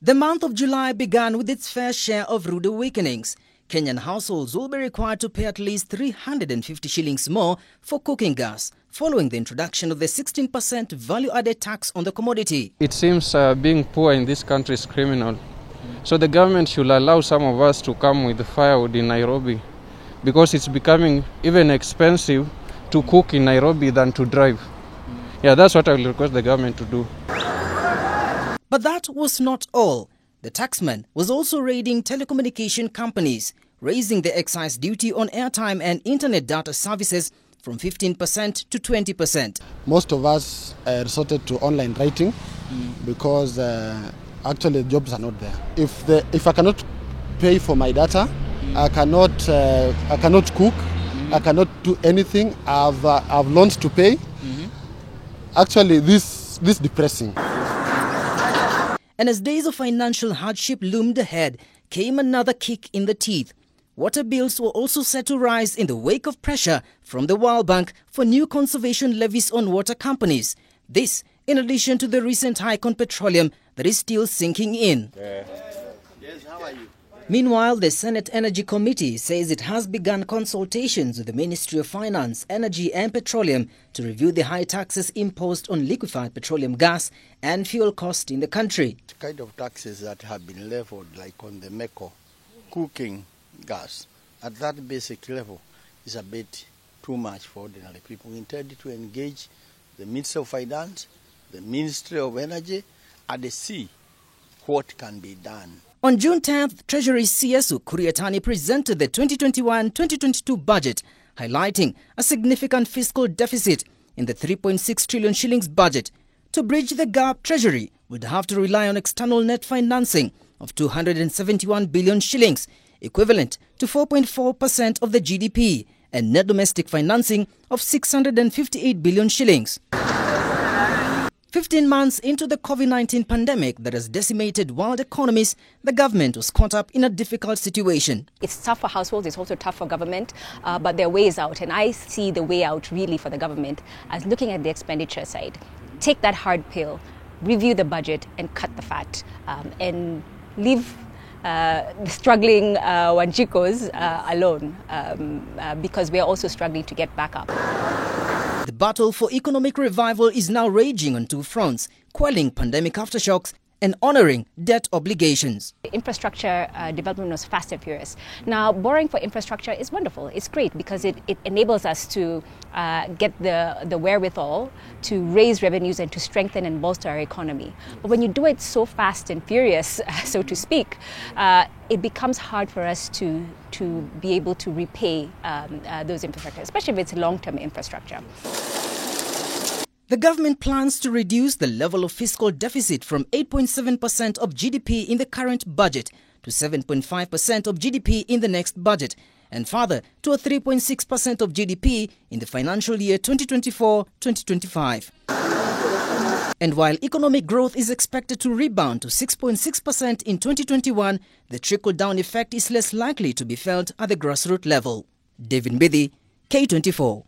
The month of July began with its fair share of rude awakenings. Kenyan households will be required to pay at least 350 shillings more for cooking gas, following the introduction of the 16% value-added tax on the commodity. It seems being poor in this country is criminal. So the government should allow some of us to come with firewood in Nairobi, because it's becoming even expensive to cook in Nairobi than to drive. Yeah, that's what I will request the government to do. But that was not all. The taxman was also raiding telecommunication companies, raising the excise duty on airtime and internet data services from 15% to 20%. Most of us resorted to online writing because actually jobs are not there. If I cannot pay for my data, I cannot cook, I cannot do anything. I've loans to pay. Actually, this depressing. And as days of financial hardship loomed ahead, came another kick in the teeth. Water bills were also set to rise in the wake of pressure from the World Bank for new conservation levies on water companies. This, in addition to the recent hike on petroleum that is still sinking in. Yes, how are you? Meanwhile, the Senate Energy Committee says it has begun consultations with the Ministry of Finance, Energy and Petroleum to review the high taxes imposed on liquefied petroleum gas and fuel costs in the country. The kind of taxes that have been leveled, like on the MECO, cooking gas, at that basic level is a bit too much for ordinary people. We intend to engage the Ministry of Finance, the Ministry of Energy, and see what can be done. On June 10th, Treasury CS Kuriatani presented the 2021-2022 budget, highlighting a significant fiscal deficit in the 3.6 trillion shillings budget. To bridge the gap, Treasury would have to rely on external net financing of 271 billion shillings, equivalent to 4.4% of the GDP, and net domestic financing of 658 billion shillings. 15 months into the COVID-19 pandemic that has decimated world economies, the government was caught up in a difficult situation. It's tough for households, it's also tough for government, but there are ways out. And I see the way out really for the government as looking at the expenditure side. Take that hard pill, review the budget and cut the fat, and leave the struggling Wanjikos alone, because we are also struggling to get back up. The battle for economic revival is now raging on two fronts, quelling pandemic aftershocks and honoring debt obligations. Infrastructure development was fast and furious. Now, borrowing for infrastructure is wonderful. It's great because it enables us to get the wherewithal to raise revenues and to strengthen and bolster our economy. But when you do it so fast and furious, so to speak, it becomes hard for us to be able to repay those infrastructure, especially if it's long-term infrastructure. The government plans to reduce the level of fiscal deficit from 8.7% of GDP in the current budget to 7.5% of GDP in the next budget, and further to a 3.6% of GDP in the financial year 2024-2025. And while economic growth is expected to rebound to 6.6% in 2021, the trickle-down effect is less likely to be felt at the grassroots level. David Mbidi, K24.